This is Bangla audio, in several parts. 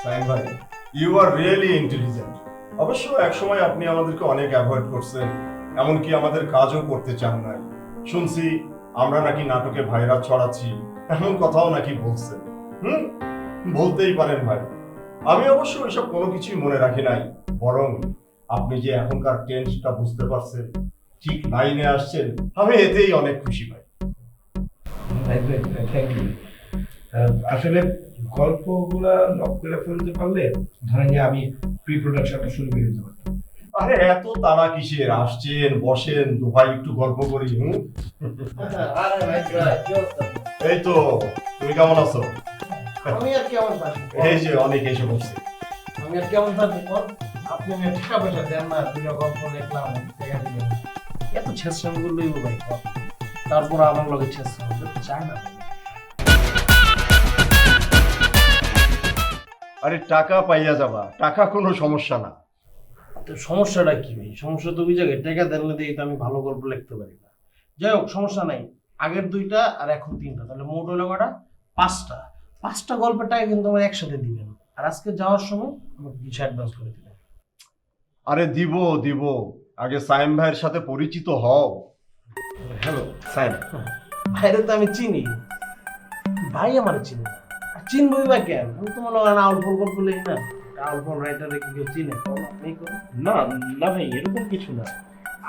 সাইন ভাই, ইউ আর রিয়েলি ইন্টেলিজেন্ট। অবশ্য একসময় আপনি আমাদেরকে অনেক অ্যাভয়েড করছেন, এমনকি আমাদের কাজও করতে চান নাই। শুনছি আমরা নাকি নাটকে ভাইরাস ছড়াচ্ছি, এমন কথাও নাকি বলছেন। হুম, বলতেই পারেন ভাই। আমি অবশ্য এসব কোনো কিছুই মনে রাখি নাই, বরং আপনি যে এখনকার টেন্সটা বুঝতে পারছেন, ঠিক লাইনে আসছেন, আমি এতেই অনেক খুশি ভাই। Thank you. আসলে গল্পগুলা লক করে ফেলতে পারলে ধরেন যে আমি প্রি প্রোডাকশনটা শুরু করে দিতে পারতাম। আরে এত তাড়া কিসের? আসছেন, বসেন, দু ভাই একটু গল্প করি। আরে ভাই কি অবস্থা? এই তো, তুমি কেমন আছো? আমি আর কেমন থাকি? এই যে অনেক এসে বসছে। আমি আর কেমন থাকি? আপনি আমার টাকা পয়সা দেন না, দুটো গল্প লিখলাম, টাকা দিলেন। এত ছেঁচড়ামি করলেই ভাই তারপর আমার লগে ছেঁচড়ামি করতে চায় না। আরে টাকা পাইয়া যাবা, টাকা কোনো সমস্যা না। তো সমস্যাটা কি ভাই? সমস্যা তো ওই জায়গায় টাকা দেন না দিয়ে তো আমি ভালো গল্প লিখতে পারি না। যাই হোক, সমস্যা নাই। আগের দুইটা আর এখন তিনটা, তাহলে মোট হলো কটা? পাঁচটা। পাঁচটা গল্পের টাকা কিন্তু আমার একসাথে দিবেন। আর আজকে যাওয়ার সময় আমাকে কিছু অ্যাডভান্স করে দিবেন। আরে দিব দিব, আগে সাইম ভাইয়ের সাথে পরিচিত হও। হ্যালো সাইন। ভাইরে তো আমি চিনি, ভাই আমার চিনি না। আর চিনবই বা কেন? আমি তো মনে হয় না আউল ফল গল্প লিখি না। আউল ফল রাইটারে কি কেউ চিনে? বলো, আপনি করুন। না না ভাই, এরকম কিছু না।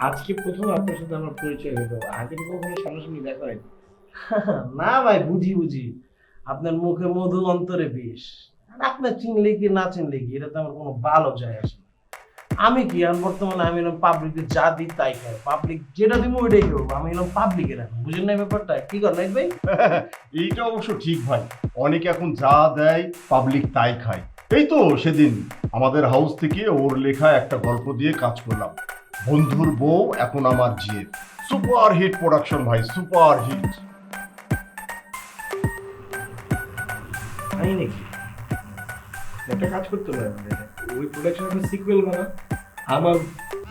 আজকে প্রথম আপনার সাথে আমার পরিচয় হলো, আগে তো কখনো সামনাসামনি দেখা হয়নি। না ভাই, বুঝি বুঝি, আপনার মুখে মধু অন্তরে বিষ। আর আপনার চিনলে কি না চিনলে কি, এটা তো আমার কোনো ভালো যায় আসে না। আমি কি আর বর্তমানে আমি এরকম পাবলিকের যা দিই তাই খাই, পাবলিক যেটা দিব ওইটাই করবো। আমি এরকম পাবলিকের এখন, বুঝেন না ব্যাপারটা? কি কর নাই ভাই? এইটা অবশ্য ঠিক ভাই, অনেকে এখন যা দেয় পাবলিক তাই খায়। এই তো সেদিন আমাদের হাউস থেকে ওর লেখা একটা গল্প দিয়ে কাজ করলাম, বন্ধুর বউ এখন আমার জিএফ। সুপার হিট প্রোডাকশন ভাই, সুপার হিট। তাই নাকি? একটা কাজ করতে পারেন, ওই প্রোডাকশনের সিকুয়েল বানা, আমার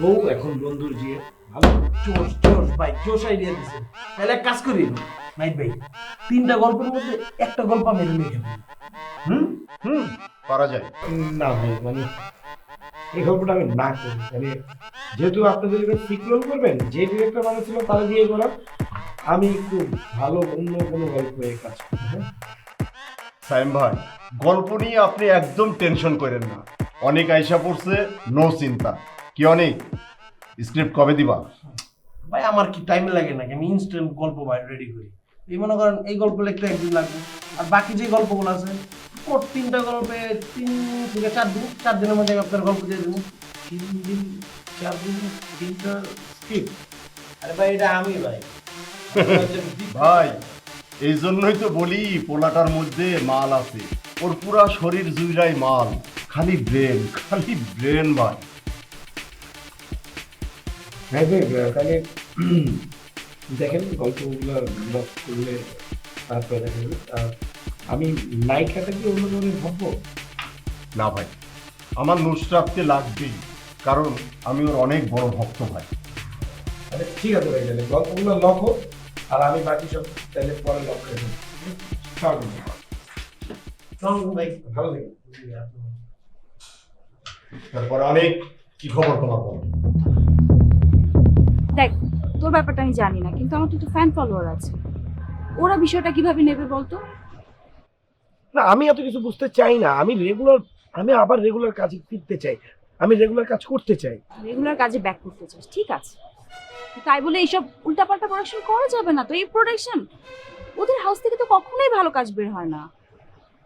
বউ এখন বন্ধুর জিয়ে। ভালো। জোশ জোশ ভাই, জোশ আইডিয়া দিছে। তাহলে এক কাজ করি নাইট ভাই, তিনটা গল্পের মধ্যে একটা গল্প আমি লিখে দিই। হুম হুম, পারা যায়। না ভাই, মানে এই গল্পটা আমি না করি, মানে যেহেতু আপনাদের সিকুয়েল করবেন, যে ডিরেক্টর বানাচ্ছিল তারা দিয়ে করা, আমি একটু ভালো অন্য কোনো গল্পে কাজ করি। হ্যাঁ সাইম ভাই, গল্প নিয়ে আপনি একদম টেনশন করেন না, অনেক আইসা পড়ছে, নো চিন্তা। কি অনেক, স্ক্রিপ্ট কবে দিবা? ভাই আমার কি টাইম লাগে নাকি? আমি ইনস্ট্যান্ট গল্প ভাই রেডি করি। এই মনে করেন এই গল্প লিখতে একদিন লাগবে, আর বাকি যে গল্পগুলো আছে মোট তিনটা গল্পে 3 থেকে 4 দিন, 4 দিনের মধ্যে আমি আপনার গল্প দিয়ে দেবো। 3 দিন 4 দিন 3টা স্ক্রিপ্ট? আরে ভাই এটা আমি ভাই। ভাই এই জন্যই তো বলি পোলাটার মধ্যে মাল আছে, ওর পুরা শরীর জুইরাই মাল, খালি ব্রেন, খালি ব্রেন ভাই। হ্যাঁ ভাই, তাহলে দেখেন গল্পগুলো লক করলে তারপরে দেখেন। আমি নায়িকাটা কি অন্য ধরনের ভাববো? না ভাই, আমার নুসরাতকে লাগবেই, কারণ আমি ওর অনেক বড় ভক্ত ভাই। আরে ঠিক আছে ভাই, তাহলে গল্পগুলো লক হোক, আর আমি বাকি সব তাহলে পরে লক করে দেবো। ভাই ভালো লাগে। তারপরে অনেক, কি খবর তোমার বলো? দেখ, তোর ব্যাপারটা আমি জানি না, কিন্তু আমার তো ফ্যান ফলোয়ার আছে। ওরা বিষয়টা কিভাবে নেবে বলতো? না, আমি এত কিছু বুঝতে চাই না। আমি আবার রেগুলার কাজে ফিরতে চাই, আমি রেগুলার কাজ করতে চাই। রেগুলার কাজে ব্যাক করতে চাস, ঠিক আছে, তাই বলে এইসব উল্টাপাল্টা প্রোডাকশন করা যাবে না তো। এই প্রোডাকশন, ওদের হাউস থেকে তো কখনোই ভালো কাজ বের হয় না।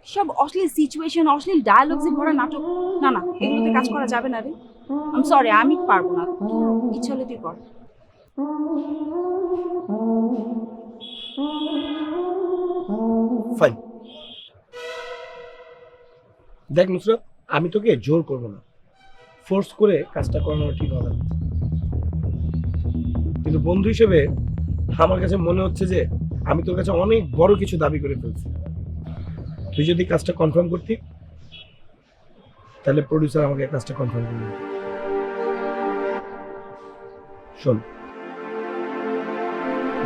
সব অশ্লীল সিচুয়েশন, অশ্লীল ডায়ালগসে ভরা নাটক। না না, এগুলোতে কাজ করা যাবে না রে। আই এম সরি, আমি পারবো না। ইচ্ছা হলে তুই কর। ফাইন। দেখ নুসরাত, আমি তোকে জোর করবো না, ফোর্স করে কাজটা করানো ঠিক হবে না। কিন্তু বন্ধু হিসেবে আমার কাছে মনে হচ্ছে যে আমি তোর কাছে অনেক বড় কিছু দাবি করে ফেলছি। তুই যদি কাজটা কনফার্ম করতি, তাহলে প্রডিউসার আমাকে কাজটা কনফার্ম করে দিত। শোন,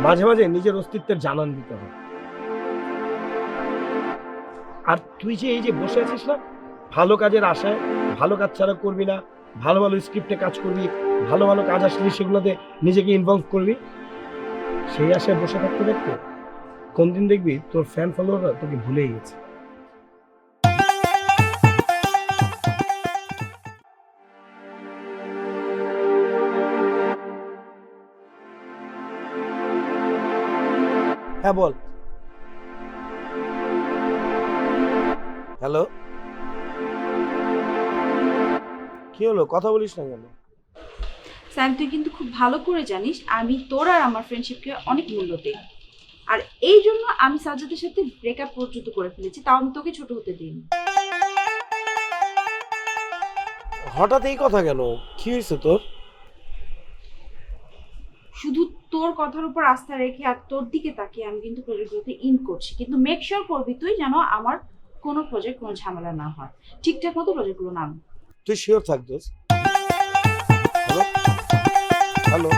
মাঝে মাঝে নিজের অস্তিত্বের জানান দিতে হয়। আর তুই যে এই যে বসে আছিস না, ভালো কাজের আশায় ভালো কাজ ছাড়া করবি না, ভালো ভালো স্ক্রিপ্টে কাজ করবি, ভালো ভালো কাজ আসলে সেগুলোতে নিজেকে ইনভলভ করবি, সেই আশায় বসে থাকতে থাকতে কোন দিন দেখবি তোর ফ্যান ফলোয়াররা তোকে ভুলেই গেছে। হ্যাঁ বল। হ্যালো, কি হলো, কথা বলিস না কেন? স্যাম, তুই কিন্তু খুব ভালো করে জানিস আমি তোর আর আমার ফ্রেন্ডশিপকে অনেক মূল্য দিই, আর এই জন্য আমি সাজ্জাদের সাথে ব্রেকআপ পর্যন্ত করে ফেলেছি, তাও আমি তোকে ছোট হতে দিইনি। হঠাৎ এই কথা কেন, কি হয়েছে তোর? শুধু তোর কথার উপর আস্থা রেখে আর তোর দিকে তাকিয়ে আমি কিন্তু প্রজেক্টগুলোতে ইন করছি, কিন্তু মেক শিওর করবি তুই যেন আমার কোনো প্রজেক্ট কোনো ঝামেলা না হয়, ঠিকঠাক মতো প্রজেক্টগুলো নাম। তুই শিওর থাক দোস্ত। হ্যালো,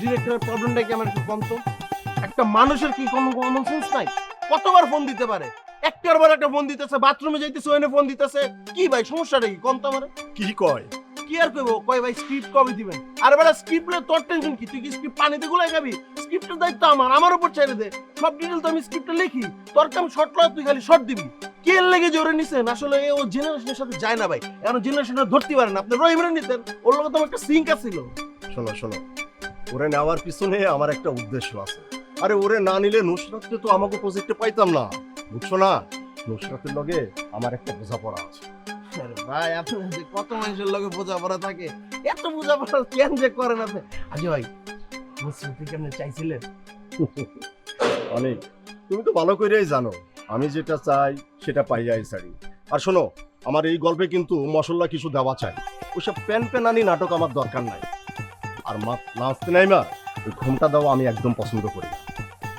ডিরেক্টরের প্রবলেমটা কি আমার একটু কম তো? একটা মানুষের কি কোনো কমন সেন্স নাই? কতবার ফোন দিতে পারে? একটার বার একটা ফোন দিতেছে, বাথরুমে যাইতেছে ওখানে ফোন দিতেছে, কি ভাই সমস্যাটা কি? কম তো আমারে কি কয়? কি আর কইবো, কয় ভাই স্ক্রিপ্ট কবে দিবেন? আর বেলা স্ক্রিপ্টে তোর টেনশন কি? তুই কি স্ক্রিপ্ট পানিতে গুলাই খাবি? স্ক্রিপ্টের দায়িত্ব আমার উপর ছেড়ে দে। সব ডিটেইল তো আমি স্ক্রিপ্টে লিখি, তোর কাম শর্ট লয়, তুই খালি শর্ট দিবি। কে লেগে জোরে নিছেন? আসলে ও জেনারেশনের সাথে যায় না ভাই, এখন জেনারেশনটা ধরতে পারে না। আপনি রহিমরে নিতেন, ওর লগে তো আমার একটা সিঙ্ক আছিল। শোনো শোনো, ওরে নেওয়ার পিছনে আমার একটা উদ্দেশ্য আছে। আরে ওরে না নিলে নুসরাতকে তো আমাকে প্রজেক্টে পাইতাম না, বুঝছো না? নুসরাতের লগে আমার একটা বোঝাপড়া আছে। আরে ভাই, আপনার যে কত মানুষের লগে বোঝাপড়া থাকে, এত বোঝাপড়া কেন যে করেন আপনি? আজ ভাই নুসরাতকে কেমনে চাইছিলেন? অনেক, তুমি তো ভালো করেই জানো আমি যেটা চাই সেটা পাইয়াই ছাড়ি। আর শোনো, আমার এই গল্পে কিন্তু মশলা কিছু দেওয়া চাই। ওইসব প্যান প্যানানি নাটক আমার দরকার নাই। আর নাচতে নাই মা, ওই ঘুমটা দেওয়া আমি একদম পছন্দ করি না।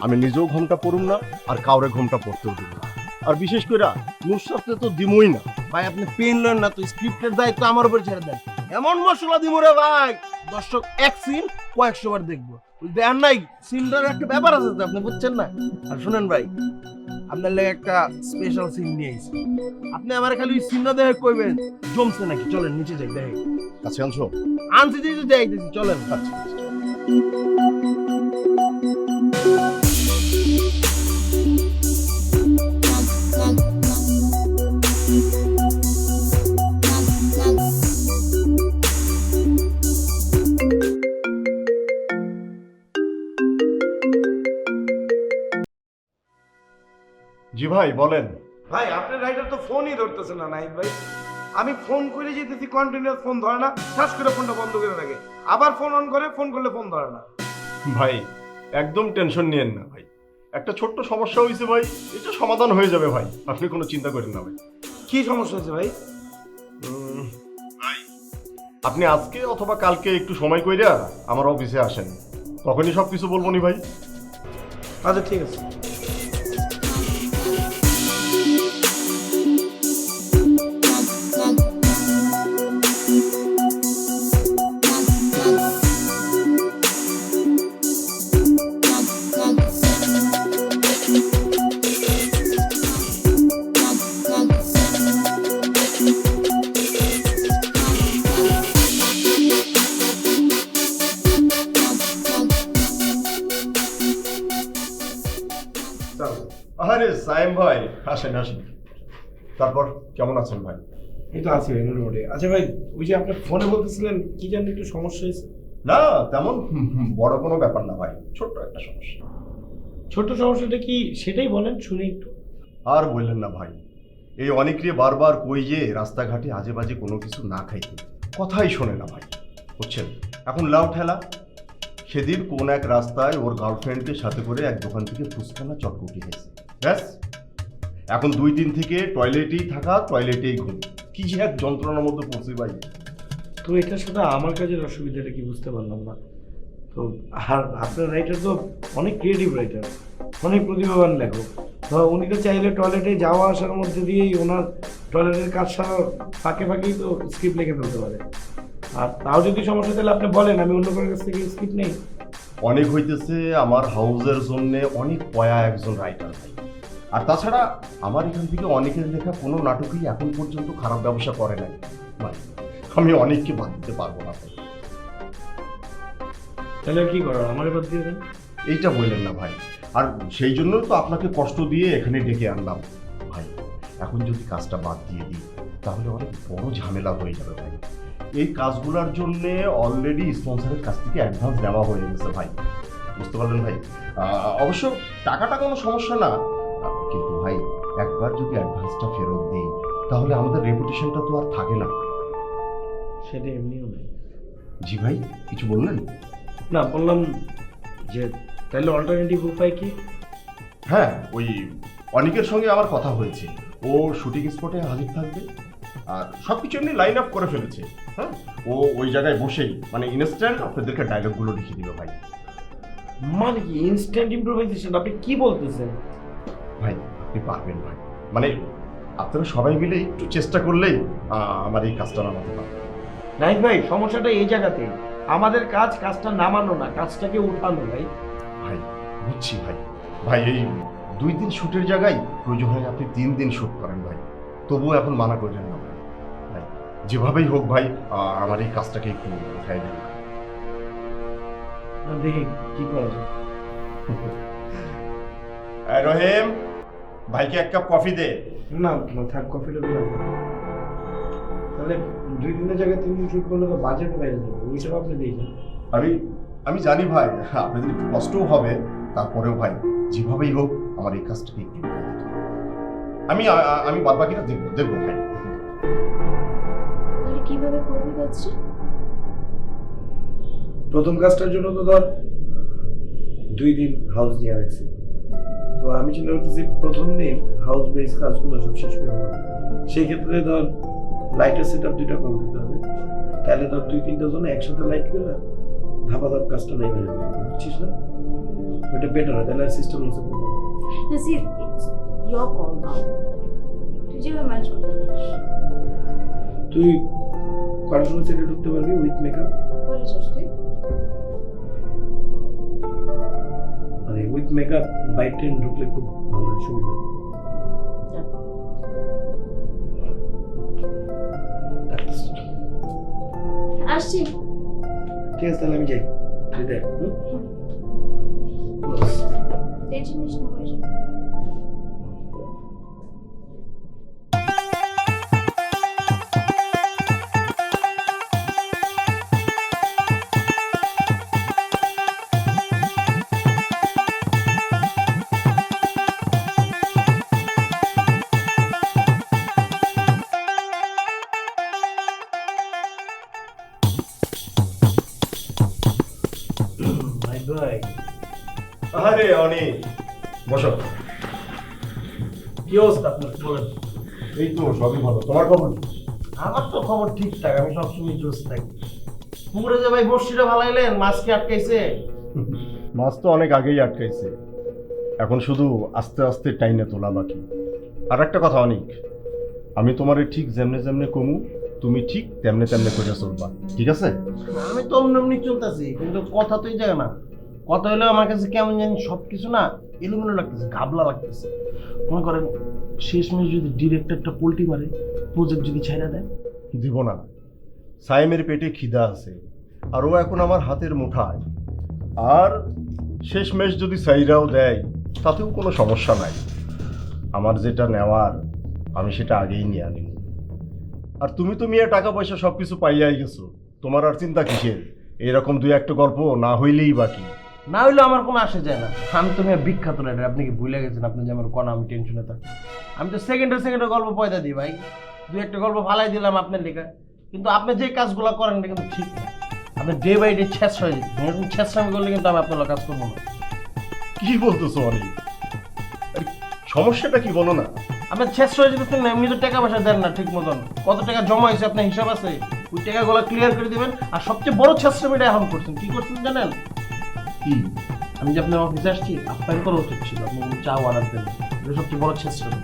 আমি নিজেও ঘুমটা পড়ুম না, আর কাউরে ঘুমটা পড়তেও দিব না। আর বিশেষ করে নুসরাতকে তো দিমই না। ভাই আপনি পেন লন না, তো স্ক্রিপ্টের দায়িত্ব আমার উপর ছেড়ে দেন। এমন মশলা দিব রে ভাই, দর্শক এক সিন কয়েকশো বার দেখবো। দেন নাই সিনটার একটা ব্যাপার আছে তো, আপনি বুঝছেন না? আর শুনেন ভাই, আপনার লাগে একটা স্পেশাল সিন নিয়ে আইছি। আপনি আমার খালি ওই সিনটা দেখে কইবেন জমছে নাকি। চলেন নিচে যাই দেখে। কাছে আনছো? আনছি দিতে যাইতেছি, চলেন। আচ্ছা জি ভাই বলেন। ভাই আপনার রাইডার তো ফোনই ধরতেছে না নাহিদ ভাই। আমি ফোন করে যেতেছি, কন্টিনিউয়াস ফোন ধরে না, ঠাস করে ফোনটা বন্ধ করে রাখে, আবার ফোন অন করে, ফোন করলে ফোন ধরে না। ভাই একদম টেনশন নিয়েন না ভাই, একটা ছোট্ট সমস্যা হয়েছে ভাই, এটা সমাধান হয়ে যাবে ভাই, আপনি কোনো চিন্তা করেন না ভাই। কি সমস্যা হয়েছে ভাই? ভাই আপনি আজকে অথবা কালকে একটু সময় কইরা আমার অফিসে আসেন, তখনই সব কিছু বলবো নি ভাই। আচ্ছা ঠিক আছে। আরে সাইম ভাই আসেন আসেন, তারপর কেমন আছেন ভাই? এই তো আছি ভাই মোটামুটি। আচ্ছা ভাই, ওই যে আপনার ফোনে বলতেছিলেন কি জানি একটু সমস্যা হয়েছে? না তেমন বড় কোনো ব্যাপার না ভাই, ছোট্ট একটা সমস্যা। ছোট সমস্যাটা কি সেটাই বলেন, শুনি একটু। আর বললেন না ভাই, এই অনেকরে বারবার কই যে রাস্তাঘাটে আজে বাজে কোনো কিছু না খাইতে, কথাই শোনে না ভাই, বুঝছেন? এখন লাউ ঠেলা, সেদিন কোন এক রাস্তায় ওর গার্লফ্রেন্ডকে সাথে করে এক দোকান থেকে ফুচকানা চটকুটি হয়েছে, ব্যাস এখন 2 দিন থেকে টয়লেটেই থাকা, টয়লেটেই ঘুম, কি যে এক যন্ত্রণার মধ্যে পড়ছি ভাই। তো এটার সাথে আমার কাজের অসুবিধাটা কি বুঝতে পারলাম না তো। আর আপনার রাইটার তো অনেক ক্রিয়েটিভ রাইটার, অনেক প্রতিভাবান লেখক। তো উনি তো চাইলে টয়লেটে যাওয়া আসার মধ্যে দিয়েই ওনার টয়লেটের কাজ সারা ফাঁকে ফাঁকেই তো স্ক্রিপ্ট লিখে ফেলতে পারে। আর তাও যদি সমস্যা তাহলে আপনি বলেন, আমি অন্য কারোর কাছ থেকে স্ক্রিপ্ট নেই। অনেক হইতেছে আমার হাউসের জন্য অনেক পয়া একজন রাইটার ভাই, আর তাছাড়া আমার এখান থেকে অনেকের লেখা কোনো নাটকই এখন পর্যন্ত খারাপ ব্যবসা করে নাই ভাই, আমি অনেককে বাদ দিতে পারবো না ভাই। তাহলে আর কি করার, আমার এবার দিয়ে দেন। এইটা বললেন না ভাই, আর সেই জন্য তো আপনাকে কষ্ট দিয়ে এখানে ডেকে আনলাম ভাই। এখন যদি কাজটা বাদ দিয়ে দিই তাহলে অনেক বড় ঝামেলা হয়ে যাবে ভাই। এই কাজগুলোর জন্য অলরেডি স্পন্সরের কাছ থেকে অ্যাডভান্স দেওয়া হয়ে গেছে ভাই, বুঝতে পারলেন ভাই? অবশ্য টাকাটা কোনো সমস্যা না, কিন্তু ভাই একবার যদি অ্যাডভান্সটা ফেরত দিই তাহলে আমাদের রেপুটেশনটা তো আর থাকে না। সেটা এমনিও নেই। জি ভাই কিছু বললেন? না, বললাম যে তাহলে অল্টারনেটিভ উপায় কি? হ্যাঁ, ওই অনেকের সঙ্গে আমার কথা হয়েছে, ও শুটিং স্পটে হাজির থাকবে, আর সব কিছু এমনি লাইন আপ করে ফেলেছে। হ্যাঁ, ও ওই জায়গায় বসেই মানে ইনস্ট্যান্ট আপনাদেরকে ডায়লগগুলো লিখে দিল ভাই। মানে কি ইনস্ট্যান্ট ইমপ্রোভাইজেশন? আপনি কি বলতেছেন? ভাই আপনি পারবেন ভাই, মানে আপনারা সবাই মিলে একটু চেষ্টা করলেই আমার এই কাজটা নামাতে পারবে। নাইট ভাই, সমস্যাটা এই জায়গাতে, আমাদের কাজটা নামানো না, কাজটাকে উঠানো ভাই। ভাই বুঝছি ভাই, ভাই এই 2 দিন শ্যুটের জায়গায় প্রয়োজন হয় আপনি 3 দিন শ্যুট করেন ভাই, তবুও এখন মানা করলেন না ভাই। ভাই যেভাবেই হোক ভাই আমার এই কাজটাকে একটু উঠাই দেন। দেখি কি করা যায়। রহিম ভাইকে 1 কাপ কফি দে। না না, থাক, কফি লাগবে না। তাহলে 2 দিনের জায়গায় 3 দিন শুট করলে তো বাজেট বাইরে যাবে, ওইসব আপনি দেখেন। আমি জানি ভাই আপনাদের একটু কষ্টও হবে, তারপরেও ভাই যেভাবেই হোক আমার এই কাজটাকে একটু উঠাই দিতে হবে। আমি বাদ বাকিটা দেখবো ভাই। তাহলে কিভাবে করবি কাজটা? প্রথম কাজটার জন্য তো ধর 2 দিন হাউস নিয়ে রাখছি, তো আমি চিন্তা করতেছি প্রথম দিন হাউস বেস কাজগুলো সব শেষ করে দেবো। সেই ক্ষেত্রে ধর লাইটের সেট আপ 2টা করে দিতে হবে, তাহলে ধর 2-3টা জন্য একসাথে লাইট করে ধাপা ধাপ কাজটা নেই হয়ে যাবে, বুঝছিস না? ওইটা বেটার হয়, তাহলে সিস্টেম হচ্ছে বলবো। Nasir, it's your call now. তুই যেভাবে ম্যানেজ করতে পারিস। তুই কটার সময় সেটে ঢুকতে পারবি উইথ মেকআপ? করিস তুই? মানে উইথ মেকআপ বাই ট্রেন ঢুকলে খুব ভালো হয়, সুবিধা। আসছি। ঠিক আছে তাহলে আমি যাই, বিদায়। টেনশন নিস না, হয়ে যাবে। ভাই আরে অনেক বসো। কি অবস্থা আপনার বলেন? এই তো সবই ভালো, তোমার খবর কি? আমার তো খবর ঠিকঠাক, আমি সবসময় জোস থাকি। পুকুরে যে ভাই বর্ষিটা ভালাইলেন, মাছ কি আটকাইছে? মাছ তো অনেক আগেই আটকাইছে, এখন শুধু আস্তে আস্তে টাইনে তোলা বাকি। আর একটা কথা অনেক, আমি তোমারে ঠিক যেমনে যেমনে কমু তুমি ঠিক তেমনে তেমনে করে চলবা, ঠিক আছে? আমি তো অমনি চলতেছি, কিন্তু কথা তো এই জায়গা না। কথা হলো আমার কাছে কেমন জানি সবকিছু না এলোমেলো লাগতেছে, ঘাবলা লাগতেছে। মনে করেন শেষমেশ যদি ডিরেক্টরটা পোল্টি মারে, প্রজেক্ট যদি ছেড়ে দেয়। দিব না, সাইমের পেটে খিদা আছে, আর ও এখন আমার হাতের মুঠায়। আর শেষমেশ যদি সাইরাও দেয় তাতেও কোনো সমস্যা নাই। আমার যেটা নেওয়ার আমি সেটা আগেই নিয়ে আনি। আর তুমি তো মিয়া টাকা পয়সা সব কিছু পাইয়াই গেছো, তোমার আর চিন্তা কিসের? এরকম দুই একটা গল্প না হইলেই বাকি। না হইলে আমার কোনো আসে যায় না। আমি তো মেয়ে বিখ্যাত রাইডার, আপনি কি ভুলে গেছেন? আপনি যেমন কোন আমি টেনশনে থাকি। আমি তো সেকেন্ডে গল্প পয়দা দিই ভাই, দু একটা গল্প ফালাই দিলাম আপনার লেখা। কিন্তু আপনি যে কাজগুলো করেন এটা কিন্তু ঠিক না। আপনি ডে বাই ডে ছেঁচ হয়ে যেতে, এরকম ছেঁচড়ামি করলে কিন্তু আমি আপনার কাজ করবো না। কি বলতেছো অনেক? আরে সমস্যাটা কি বলো না? আপনার ছেঁচ হয়ে যেতেছেন না, এমনি তো টাকা পয়সা দেন না ঠিক মতন। কত টাকা জমা হয়েছে আপনার হিসাব আছে? ওই টাকাগুলো ক্লিয়ার করে দিবেন। আর সবচেয়ে বড় ছেঁচড়ামিটা এখন করছেন, কি করছেন জানেন? কি? আমি যে আপনার অফিসে আসছি, আপ্যায়ন করা উচিত ছিল, আপনি কোনো চা অর্ডার দেন। এটা সবচেয়ে বড় ছেঁচড়ামি।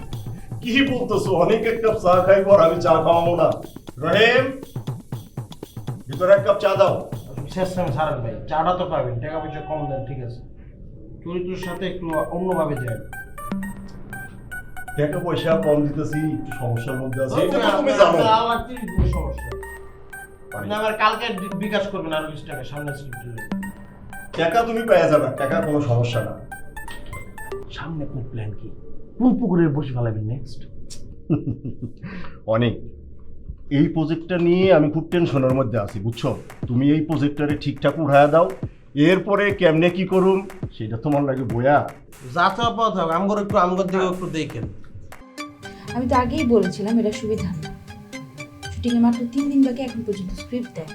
কি বলতেছো? অনেক এক কাপ চা খাইবো আর আমি চা খাওয়াবো না? রহিম, ভিতরে এক কাপ চা দাও। ছেঁচড়ামি ছাড়েন ভাই, চাটা তো পাবেন, টাকা পয়সা কম দেন ঠিক আছে, চরিত্রের সাথে একটু অন্যভাবে যায়। টাকা পয়সা কম দিতেছি, একটু সমস্যার মধ্যে আছি, এটা তো তুমি জানো। আমার 30 দিনের সমস্যা। আপনি আমার কালকে বিকাশ করবেন আরো 20 টাকা সামনে স্ক্রিপ্টে। টাকা তুমি পেয়ে যাবে, টাকা কোনো সমস্যা না। সামনে আপনার প্ল্যান কি? কোন পুকুরে বসে ফেলাবেন নেক্সট? অনেক, এই প্রজেক্টটা নিয়ে আমি খুব টেনশনের মধ্যে আছি, বুঝছো? তুমি এই প্রজেক্টটারে ঠিকঠাক উঠায়া দাও, এরপরে কেমনে কি করুম সেটা তোমার লাগে বয়া। যাত্রা পথ হবে, আমগর দিকে একটু দেখেন। আমি তো আগেই বলেছিলাম এটা সুবিধা না। শুটিং এ মাত্র 3 দিন বাকি, এখন পর্যন্ত স্ক্রিপ্ট দেয়।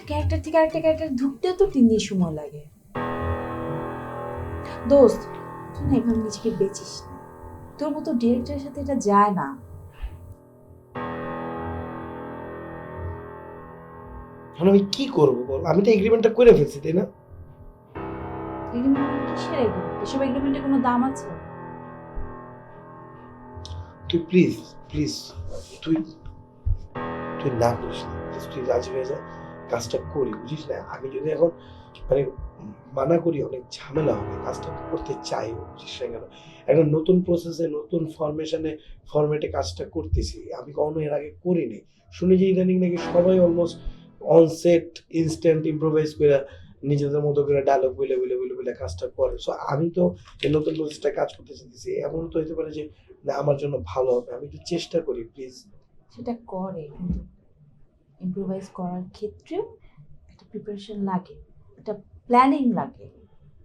ক্যারেক্টার থেকে আরেকটা ক্যারেক্টার ঢুকতেও তো 3 দিন সময় লাগে। দোস্ত, তুই না এভাবে নিজেকে বেচিস না। তোর মতো ডিরেক্টরের সাথে এটা যায় না। এখন আমি কি করবো বল? আমি তো এগ্রিমেন্টটা করে ফেলছি, তাই না? এগ্রিমেন্ট কিসের এগ্রিমেন্ট? এসব এগ্রিমেন্টের কোনো দাম আছে? তুই প্লিজ প্লিজ তুই তুই না করিস না, তুই রাজি হয়ে যা, কাজটা করি, বুঝিস না? আমি যদি এখন মানে মানা করি অনেক ঝামেলা হবে, কাজটা করতে চাই, বুঝিস না কেন? একটা নতুন প্রসেসে নতুন ফরম্যাটে কাজটা করতেছি, আমি কখনো এর আগে করিনি। শুনি যে ইদানিং নাকি সবাই অলমোস্ট অনসেট ইনস্ট্যান্ট ইম্প্রোভাইজ করে নিজেদের মতো করে ডায়লগ বলে কাজটা করে। সো আমি তো এই নতুন প্রসেসটা কাজ করতে চাইতেছি, এমন তো হতে পারে যে না আমার জন্য ভালো হবে, আমি একটু চেষ্টা করি প্লিজ। সেটা করে, কিন্তু ইম্প্রোভাইজ করার ক্ষেত্রেও একটা প্রিপারেশন লাগে, একটা প্ল্যানিং লাগে।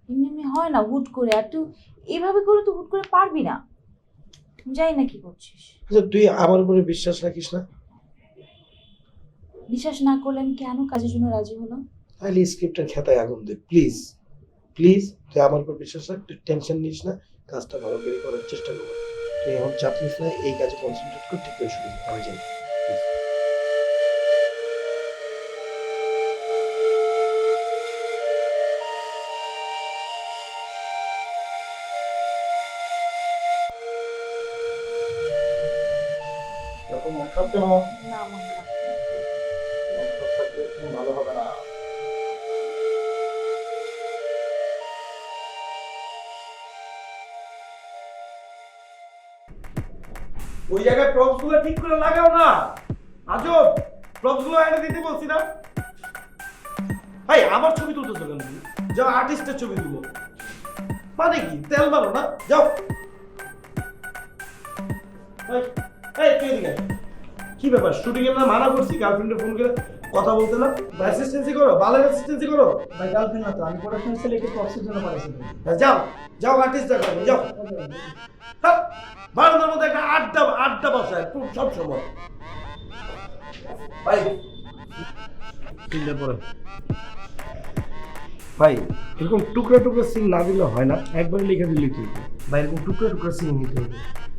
এমনি এমনি হয় না হুট করে। আর তুই এভাবে করে তো হুট করে পারবি না। জানি না কি করছিস। আচ্ছা তুই আমার উপরে বিশ্বাস রাখিস না? বিশ্বাস না করলে আমি কেন কাজের জন্য রাজি হলাম? তাহলে স্ক্রিপ্টের খেতায় আগুন দে, প্লিজ প্লিজ। তুই আমার উপর বিশ্বাস রাখ, তুই টেনশন নিস না, কাজটা ভালো করে করার চেষ্টা করবো। তুই এখন চাপ নিস না, এই কাজে কনসেন্ট্রেট কর, ঠিক করে শুরু কর। আমি যাই। না মনে হয়। ভালো হবে না। ওই জায়গায় প্রপস গুলো ঠিক করে লাগাও না। আজব প্রপসগুলো এনে দিতে বলছি না ভাই, আমার ছবি তুলতেছো কেন তুমি? যাও আর্টিস্টের ছবি তুলো। মানে কি তেল মারো না? যাও। এই তুই এদিকে আয়। কি ব্যাপার, শুটিং এর না মানা করছি, গার্লফ্রেন্ডের ফোন করে কথা বলতে না? অ্যাসিস্ট্যান্সি করো, ভালো অ্যাসিস্ট্যান্সি করো। ভাই গার্লফ্রেন্ড না তো, আমি প্রোডাকশন সেলে একটু প্রক্সির জন্য পাঠাইছি। যাও যাও আর্টিস্ট দেখো, যাও। হ্যাঁ, ভারতের মধ্যে একটা আড্ডা বসায় সব সময়। ভাই চিল্লে পড়ে ভাই, এরকম টুকরা টুকরা সিন না দিলে হয় না, একবারে লিখে দিলে কি? ভাই এরকম টুকরো টুকরো সিন নিতে হবে।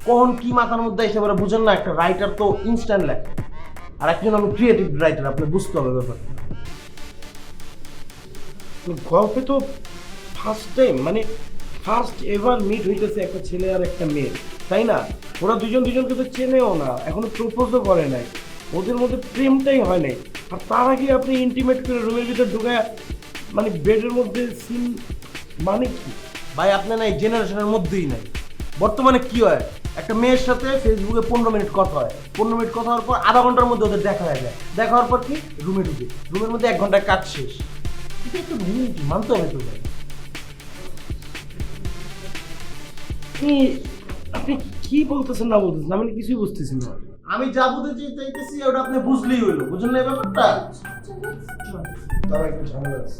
কখন কি মাথার মধ্যে এসে বলে বুঝেন না, একটা রাইটার তো ইনস্ট্যান্ট লেখে, আর একজন আমি ক্রিয়েটিভ রাইটার, আপনি বুঝতে হবে ব্যাপারটা। গল্পে তো ফার্স্ট টাইম, মানে ফার্স্ট এভার মিট হইতেছে একটা ছেলে আর একটা মেয়ে, তাই না? ওরা দুজন দুজনকে তো চেনেও না, এখনো প্রপোজও করে নাই, ওদের মধ্যে প্রেমটাই হয় নাই, আর তার আগে আপনি ইন্টিমেট করে রুমের ভিতর ঢুকায় মানে বেডের মধ্যে সিন, মানে কি? ভাই আপনি না এই জেনারেশনের মধ্যেই নাই। বর্তমানে কি হয়, একটা মেয়ের সাথে ফেসবুকে 15 মিনিট কথা হয়, 15 মিনিট কথা হওয়ার পর আধা ঘন্টার মধ্যে ওদের দেখা হয়ে যায়, দেখা হওয়ার পর কি রুমে ঢুকে, রুমের মধ্যে 1 ঘন্টার কাজ শেষ। এটা একটু মানতে হবে তো ভাই। আপনি কি বলতেছেন না বলতেছেন, আমি কিছুই বুঝতেছি না। আমি যা বুঝতে চাইতেছি ওটা আপনি বুঝলেই হইলো, বুঝলেন না এই ব্যাপারটা? তারা একটু ঝামেলা আছে।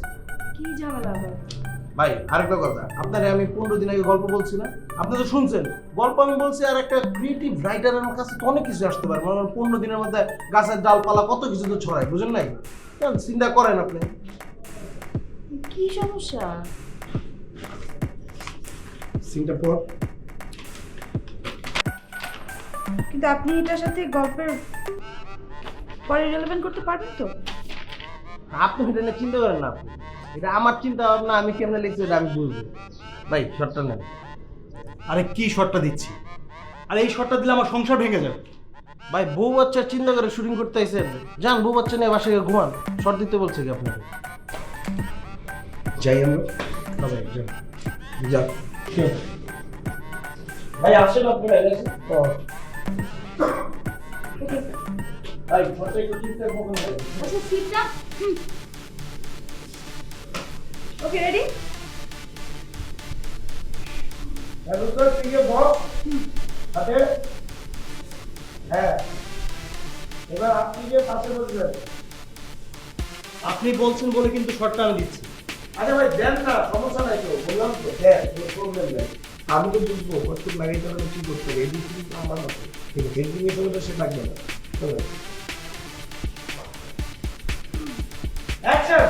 কি ঝামেলা আবার? ভাই আরেকটা কথা, আপনারে আমি 15 দিন আগে গল্প বলছি না, আপনি তো শুনছেন গল্প আমি বলছি, আর একটা ক্রিয়েটিভ রাইটারের কাছে তো অনেক কিছু আসতে পারে, মানে 15 দিনের মধ্যে গাছের ডালপালা কত কিছু তো ছড়ায়, বুঝেন নাই? কেন চিন্তা করেন আপনি? কি সমস্যা? সিনটা পর। কিন্তু আপনি এটার সাথে গল্পের পরে রিলেভেন্ট করতে পারবেন তো? আপনি এটা নিয়ে চিন্তা করেন না, আপনি এটা আমার চিন্তা ভাবনা, আমি কেমনে লিখছি এটা আমি বুঝবো। ভাই শর্টটা নেন। আরে কি শটটা দিচ্ছি? আরে এই শটটা দিলে আমার সংসার ভেঙে যাবে। ভাই বউ বাচ্চা চিন্তা করে শুটিং করতে আইছেন, যান বউ বাচ্চা নিয়ে বাসায় গিয়ে ঘুমান, শর্ট দিতে বলছে কি আপনাকে? যাই আমরা সবাই যাই, যা। ভাই আসেন আপনি, ভাই আসেন। ভাই ফটো একটু ঠিকঠাক মতো নেই। আচ্ছা সিটটা। Okay ready? হ্যালো স্যার, ঠিক আছে বস। হাতে হ্যাঁ, এবার আপনি যে পাশে বসবেন। আপনি বলছেন বলে কিন্তু শটটা আমি দিচ্ছি। আরে ভাই দেন না, সমস্যা নাই তো, বললাম তো হ্যাঁ, কোনো প্রবলেম নেই। আমি তো বুঝবো কত লাগাইতে হবে, কি করতে হবে, এদিক কিন্তু আমার মতো ঠিক আছে, এদিকে এসে তো সে লাগবে না। চলো অ্যাকশন।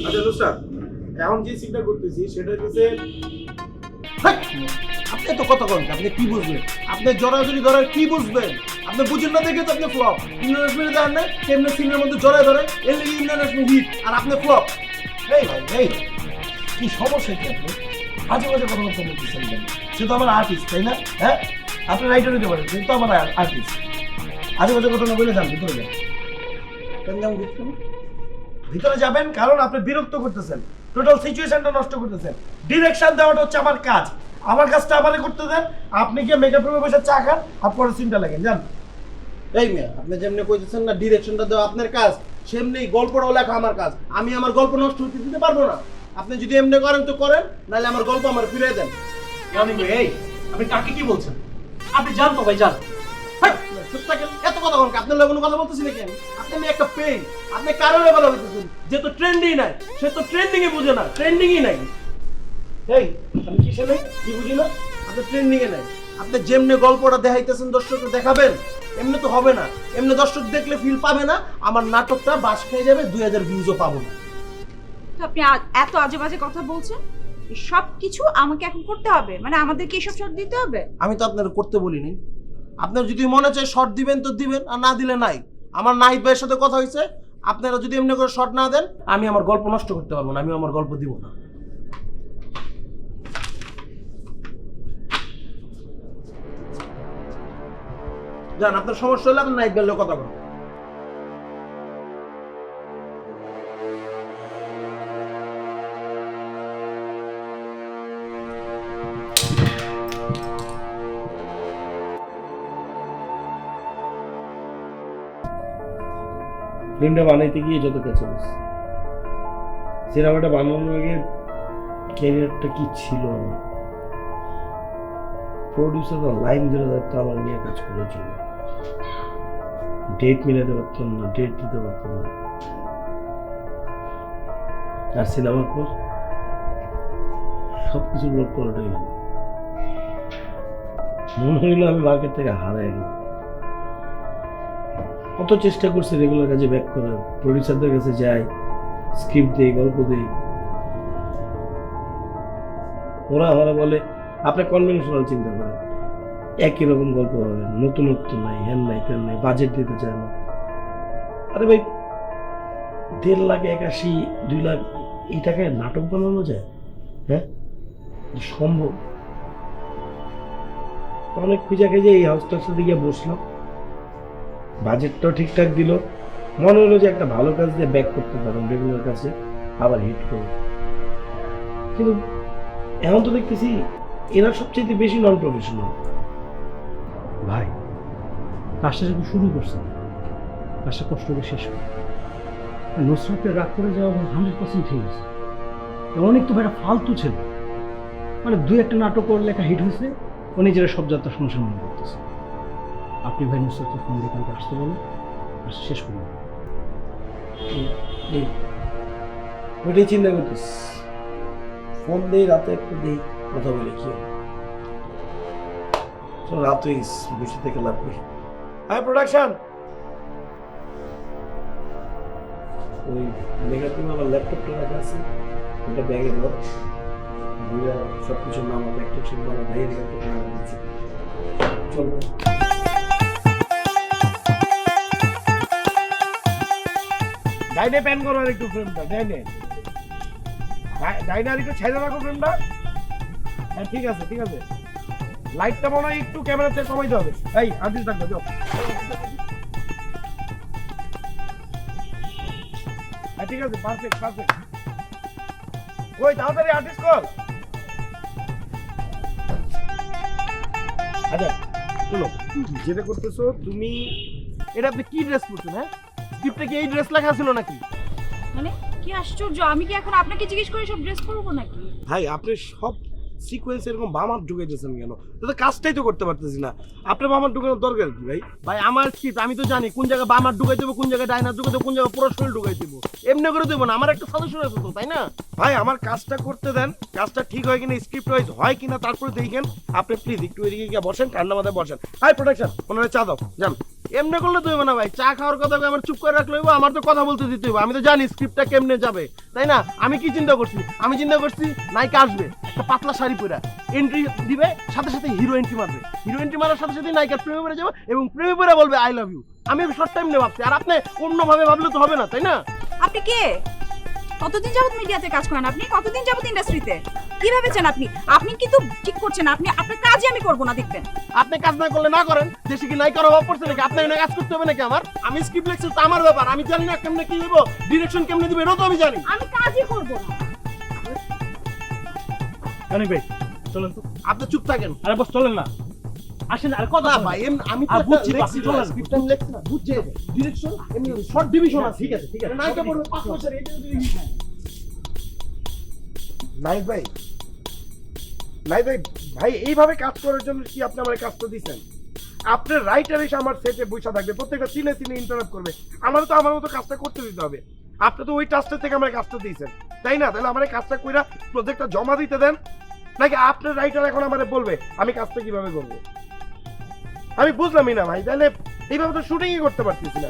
আচ্ছা দোস্ত, এখন যে সিনটা করতেছি সেটা হচ্ছে আপনি তো কথা বলেন, আপনি কি বুঝবেন? আপনি জড়াজড়ি ধরার কি বুঝবেন? আপনি বুঝেন না দেখে তো আপনি ফ্লপ। ইন্টারন্যাশনাল দেন না কেমনে সিনের মধ্যে জড়ায় ধরে, এর লাগি ইন্টারন্যাশনাল হিট, আর আপনি ফ্লপ। এই ভাই এই কি সমস্যা কি আপনি আজে বাজে কথা বলতেছেন কেন? সে তো আমার আর্টিস্ট, তাই না? হ্যাঁ, আপনি রাইটার হতে পারেন কিন্তু আমার আর্টিস্ট। আজে বাজে কথা না বলে যান, ভিতরে যান। কেন যেমন বুঝছেন? ভিতরে যাবেন কারণ আপনি বিরক্ত করতেছেন, টোটাল সিচুয়েশনটা নষ্ট করতেছেন। ডিরেকশন দেওয়াটা হচ্ছে আমার কাজ, আমার কাজটা আমারই করতে দেন। আপনি গিয়ে মেকআপ রুমে বসে চা খান আর পরে সিনটা লাগেন, যান। এই মেয়ে, আপনি যেমনি কইতেছেন না ডিরেকশনটা দেওয়া আপনার কাজ, সেমনি গল্পটাও লেখা আমার কাজ। আমি আমার গল্প নষ্ট হতে দিতে পারবো না। আপনি যদি এমনি করেন তো করেন, নাহলে আমার গল্প আমার ফিরিয়ে দেন। এই আপনি কাকে কি বলছেন? আপনি জান তো ভাই, জান। হাই, চুপ থাকেন, এত কথা বলেন, আপনার লগে কোনো কথা বলতেছি নাকি আমি? আপনি আমি একটা পেইন, আপনি কারোর কথা বলতেছেন, যে তো ট্রেন্ডিং নাই, সে তো ট্রেন্ডিং এ বুঝে না, ট্রেন্ডিংই নাই। এই আমি কিসে নেই, কি বুঝি না? আপনি ট্রেন্ডিং এ নাই। আপনি যেমনি গল্পটা দেখাইতেছেন দর্শককে দেখাবেন, এমনি তো হবে না। এমনি দর্শক দেখলে ফিল পাবে না, আমার নাটকটা বাস খেয়ে যাবে, 2000 ভিউজও পাবো না। তো আপনি এত আজে বাজে কথা বলছেন, সব কিছু আমাকে এখন করতে হবে? মানে আমাদেরকে এসব শর্ট দিতে হবে? আমি তো আপনার করতে বলিনি। আপনার যদি মনে চায় শর্ট দিবেন তো দিবেন, আর না দিলে নাই। আমার নাহিদ ভাইয়ের সাথে কথা হয়েছে, আপনারা যদি এমনি করে শর্ট না দেন, আমি আমার গল্প নষ্ট করতে পারবো না, আমি আমার গল্প দিব না। যান, আপনার সমস্যা হলে আপনি নাইট গেলেও কথা বলুন। ফিল্মটা বানাইতে গিয়ে যত কাছে বসে সিনেমাটা বানানোর আগে ক্যারিয়ারটা কি ছিল আমার, প্রডিউসাররা লাইন ধরে থাকতো আমার নিয়ে কাজ করার জন্য, ডেট মিলাতে পারতাম না, ডেট দিতে পারতাম না। আর সিনেমার পর সবকিছু লোক করাটাই হলো, মনে হইলো আমি মার্কেট থেকে হারাই গেলাম। কত চেষ্টা করছি রেগুলার কাজে ব্যাক করার, প্রডিউসারদের কাছে যাই, স্ক্রিপ্ট দেই, গল্প দেই, ওরা আমার বলে আপনি কনভেনশনাল চিন্তা করেন, একই রকম গল্প হবে, নতুনত্ব নাই, হ্যান নাই, তেন নাই, বাজেট দিতে চায় না। আরে ভাই 1.5 লাখ 81 2 লাখ এই টাকায় নাটক বানানো যায়? হ্যাঁ, সম্ভব? অনেক খুঁজা খেজে এই হাউসটার সাথে গিয়ে বসলাম, বাজেটটাও ঠিকঠাক দিল, মনে হলো যে একটা ভালো কাজ দিয়ে ব্যাক করতে পারো রেগুলার কাছে, আবার হিট করো। কিন্তু এখন তো দেখতেছি এরা সবচেয়ে বেশি নন প্রফেশনাল। ভাই কাজটা যখন শুরু করছে কাজটা কষ্ট করে শেষ করে নুসরাতের রাগ করে যাওয়া 100% ঠিক আছে। অনেক তো ভাইটা ফালতু ছিল, মানে 2-1টা নাটক ওর লেখা হিট হয়েছে, ও নিজেরা সব যাত্রা শুনছে মনে করতেছে। আপনি ভাই নুসরাতের ফোন দিয়ে কালকে আসতে বলেন, আর শেষ করুন। ওইটাই চিন্তা করতেছ, ফোন দেই রাতে একটু দেই, কথা বলে কি হবে, রাত হয়ে গেছে, বসে থেকে লাভ নেই। হাই প্রোডাকশন, ওই নেগেটিভ আমার ল্যাপটপটা রাখা আছে, ওটা ব্যাগে দাও, ঘুরে সব কিছু নাম আমার একটা ছিল, আমার ভাইয়ের ল্যাপটপ রাখা আছে। চলো ডাইনে প্যান করো আর একটু ফ্রেমটা, ডাইনে ডাইনে আর একটু ছেড়ে রাখো ফ্রেমটা। হ্যাঁ ঠিক আছে ঠিক আছে, লাইটটা মনে হয় একটু ক্যামেরাতে কমাইতে হবে। এই আর্টিস্ট থাকবে, যাও। হ্যাঁ ঠিক আছে, পারফেক্ট পারফেক্ট। ওই তাড়াতাড়ি আর্টিস্ট কল। আচ্ছা চলো, যেটা করতেছো তুমি, এটা আপনি কি ড্রেস পরছেন? হ্যাঁ, স্ক্রিপ্টে কি এই ড্রেস লেখা ছিল নাকি? মানে কি আশ্চর্য, আমি কি এখন আপনাকে জিজ্ঞেস করে সব ড্রেস পরবো নাকি? ভাই আপনি সব সিকোয়েন্স এরকম বামার ঢুকাইতেছেন কেন? তো কাজটাই তো করতে পারতেছি না, আপনার বামার ঢুকানোর দরকার কি ভাই? ভাই আমার স্ক্রিপ্ট আমি তো জানি কোন জায়গায় বামার ঢুকাই দেবো, কোন জায়গায় ডাইনার ঢুকাই দেবো, কোন জায়গায় পুরো শরীর ঢুকাই দেবো, এমনি করে দেবো না, আমার একটা সাজেশন আছে তো, তাই না? ভাই আমার কাজটা করতে দেন, কাজটা ঠিক হয় কিনা, স্ক্রিপ্ট ওয়াইজ হয় কিনা তারপরে দেখেন। আপনি প্লিজ একটু এদিকে গিয়ে বসেন, ঠান্ডা মাথায় বসেন। হাই প্রোডাকশন, ওনারা চা দাও, যান। এমনি করলে তো হইবো না ভাই, চা খাওয়ার কথা আমার চুপ করে রাখলে হইবো, আমার তো কথা বলতে দিতে হইবো, আমি তো জানি স্ক্রিপ্টটা কেমনে যাবে, তাই না? আমি কি চিন্তা করছি? আমি চিন্তা করছি নায়িকা আসবে একটা পাতলা শাড়ি পরে, এন্ট্রি দিবে, সাথে সাথে হিরো এন্ট্রি মারবে, হিরো এন্ট্রি মারার সাথে সাথে নায়িকার প্রেমে পড়ে যাবে এবং প্রেমে পড়ে বলবে আই লাভ ইউ। আমি শর্ট টাইম নিয়ে ভাবছি, আর আপনি অন্যভাবে ভাবলে তো হবে না, তাই না? আপনি কে? কতদিন যাবত মিডিয়াতে কাজ করেন আপনি? কতদিন যাবত ইন্ডাস্ট্রিতে? কি ভেবেছেন আপনি? আপনি কিন্তু ঠিক করছেন, আপনি আপনার কাজই আমি করবো না, দেখবেন। আপনি কাজ না করলে না করেন, দেশে কি নায়িকার অভাব পড়ছে নাকি? আপনার এনে কাজ করতে হবে নাকি আমার? আমি স্ক্রিপ্ট লিখছি তো আমার ব্যাপার, আমি জানি না কেমনে কি হইব, ডিরেকশন কেমনে দিবে এটাও তো আমি জানি। আমি কাজই করবো না। অনেক ভাই চলেন তো। আপনি চুপ থাকেন। আরে বস চলেন না, আসেন। আর কথা না বলেন। ভাই, আমি তো আর বুঝছি, লেখছি, আপনি চলেন। স্ক্রিপ্ট আমি লেখছি না, বুঝছে ডিরেকশন এমনি শর্ট ডিভিশন আছে। ঠিক আছে ঠিক আছে, নায়িকা পড়বে 5 বছর, এটা যদি নাই ভাই, নাই ভাই, ভাই এইভাবে কাজ করার জন্য কি আপনি আমার কাজটা দিচ্ছেন? আপনার রাইটার এসে আমার সেটে বসে থাকবে, প্রত্যেকটা সিনে সিনে ইন্টারাপ্ট করবে, আমারও তো আমার মতো কাজটা করতে দিতে হবে। আপনি তো ওই টাস্কের থেকে আমার কাজটা দিয়েছেন, তাই না? তাহলে আমার কাজটা কইরা প্রজেক্টটা জমা দিতে দেন, নাকি আপনার রাইটার এখন আমারে বলবে আমি কাজটা কিভাবে করবো? আমি বুঝলামই না ভাই, তাহলে এইভাবে তো শুটিংই করতে পারতেছি না।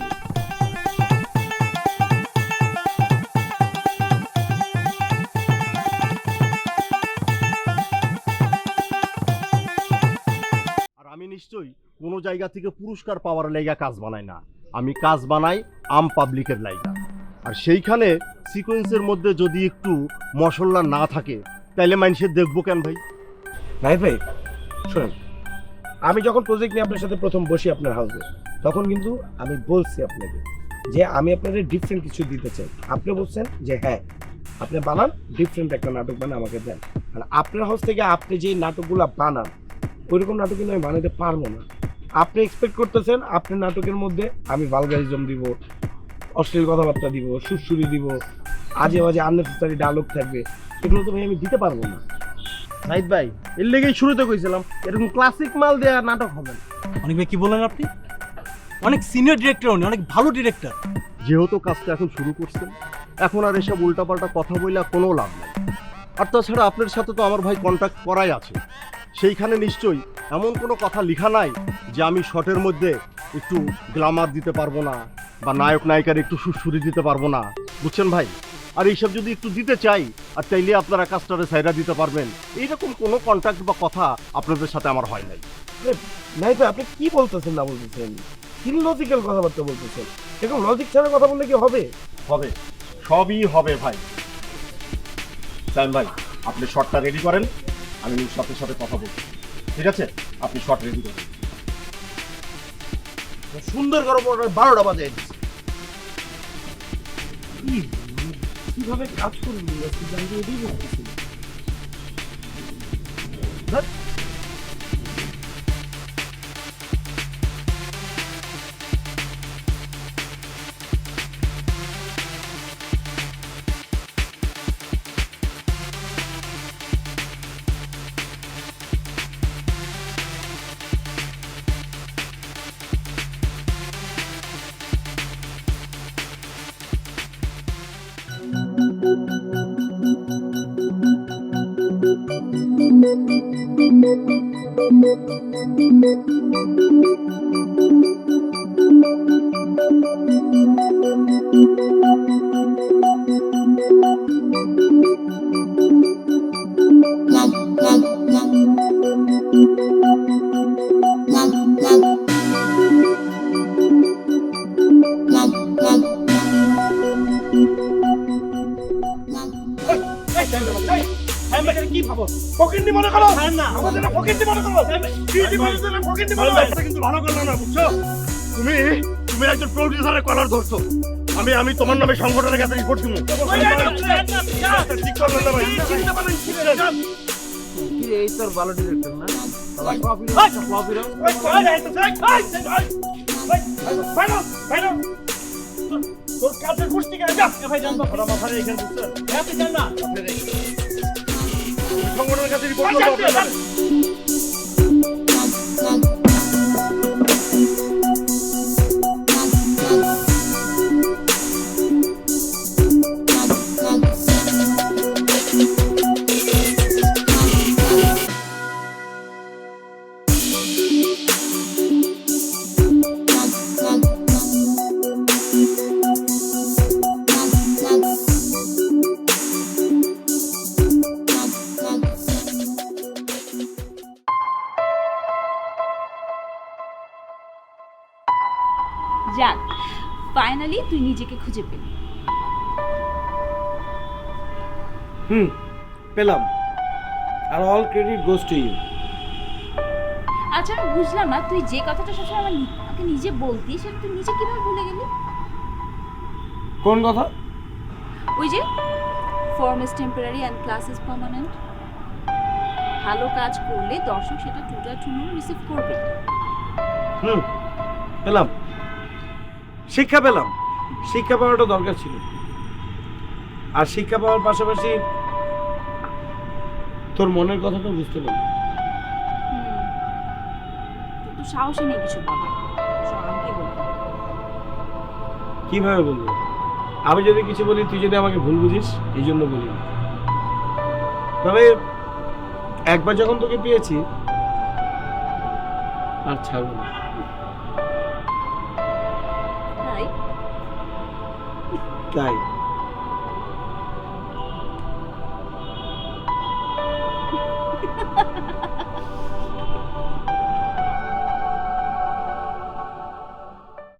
আর আমি নিশ্চয়ই কোনো জায়গা থেকে পুরস্কার পাওয়ার লাইগা কাজ বানাই না, আমি কাজ বানাই আম পাবলিকের লাইগা। আর সেইখানে সিকোয়েন্সের মধ্যে যদি একটু মশলা না থাকে তাইলে মানুষের দেখবো কেন ভাই? নাই ভাই শোনেন, আমি যখন প্রজেক্ট নিয়ে আপনার সাথে প্রথম বসি আপনার হাউসে, তখন কিন্তু আমি বলছি আপনাকে যে আমি আপনাদের ডিফারেন্ট কিছু দিতে চাই। আপনি বলছেন যে হ্যাঁ আপনি বানান, ডিফারেন্ট একটা নাটক বানান আমাকে দেন। আর আপনার হাউস থেকে আপনি যে নাটকগুলো বানান ওইরকম নাটক কিন্তু আমি বানাতে পারবো না। আপনি এক্সপেক্ট করতেছেন আপনার নাটকের মধ্যে আমি ভালগারিজম দিব, অশ্লীল কথাবার্তা দিব, সুরসুরি দিব, আজে বাজে আননেসেসারি ডায়লগ থাকবে, এগুলো তো ভাই আমি দিতে পারবো না। নাহিদ ভাই, এর লেগেই শুরুতে কইছিলাম এরকম ক্লাসিক মাল দেওয়া নাটক হবে না। অনেক ভাই কি বললেন আপনি? অনেক সিনিয়র ডিরেক্টর, উনি অনেক ভালো ডিরেক্টর। যেহেতু কাজটা এখন শুরু করছেন, এখন আর এসব উল্টাপাল্টা কথা বইলা কোনো লাভ নেই। আর তাছাড়া আপনার সাথে তো আমার ভাই কন্ট্যাক্ট করাই আছে, সেইখানে নিশ্চয়ই এমন কোনো কথা লেখা নাই যে আমি শর্টের মধ্যে একটু গ্ল্যামার দিতে পারবো না বা নায়ক নায়িকার একটু সুরসুরি দিতে পারবো না, বুঝছেন ভাই? আর এইসব যদি একটু দিতে চাই আর চাইলে আপনারা কাজটারে সাইডা দিতে পারবেন, এইরকম কোনো কন্ট্যাক্ট বা কথা আপনাদের সাথে আমার হয় নাই। নাই তো আপনি কি বলতেছেন না বলতেছেন, ইললজিক্যাল কথাবার্তা বলতেছেন। এরকম লজিক ছাড়া কথা বললে কি হবে? হবে, সবই হবে ভাই। সাইম ভাই, আপনি শর্টটা রেডি করেন, আমি সাথে সাথে কথা বলছি, ঠিক আছে? আপনি শর্ট রেডি করেন। সুন্দর করে 12টা বাজে দিচ্ছে। কিভাবে কাজ করবি জানতে এটাই বলতেছি। কি ভাবো? ফকিন্নি মনে করো না আমাদের ফকিন্নি মনে করো, কি জীবনের জন্য ফকিন্নি মনে করো। কিন্তু ভালো করলো না, বুঝছো? তুমি তুমি একজন প্রডিউসারের কলার ধরছো। আমি তোমার নামে সংগঠনের কাছে রিপোর্ট দিব। ঠিক করলেন না ভাই? এই তোর ভালো ডিরেক্টর না? তোর কাছে কুস্তি করে যা ভাই জানতো ওরা মাথায় এখানে বুঝছেন? আপনি জান না সংগঠনের কাছে রিপোর্ট করবো আপনাদের। যাক, ফাইনালি তুই নিজেকে খুঁজে পেলি। পেলাম, আর all credit goes to you. আচ্ছা আমি বুঝলাম না, তুই যে কথাটা সবসময় আমাকে নিজে বলতি সেটা তুই নিজে কিভাবে ভুলে গেলি? কোন কথা? ওই যে form is temporary and class is permanent. ভালো কাজ করলে দর্শক সেটা টুটা টুনু রিসিভ করবে। পেলাম, শিক্ষা পেলাম। শিক্ষা পাওয়াটা দরকার ছিল, আর শিক্ষা পাওয়ার পাশাপাশি তোর মনের কথাটা বুঝতে পারলাম। তোর তো সাহসই নেই কিছু বলার। আমাকে বলবো কিভাবে বলবো? আমি যদি কিছু বলি তুই যদি আমাকে ভুল বুঝিস, এই জন্য বলি না। তবে একবার যখন তোকে পেয়েছি আর ছাড়বো না। তাই তাই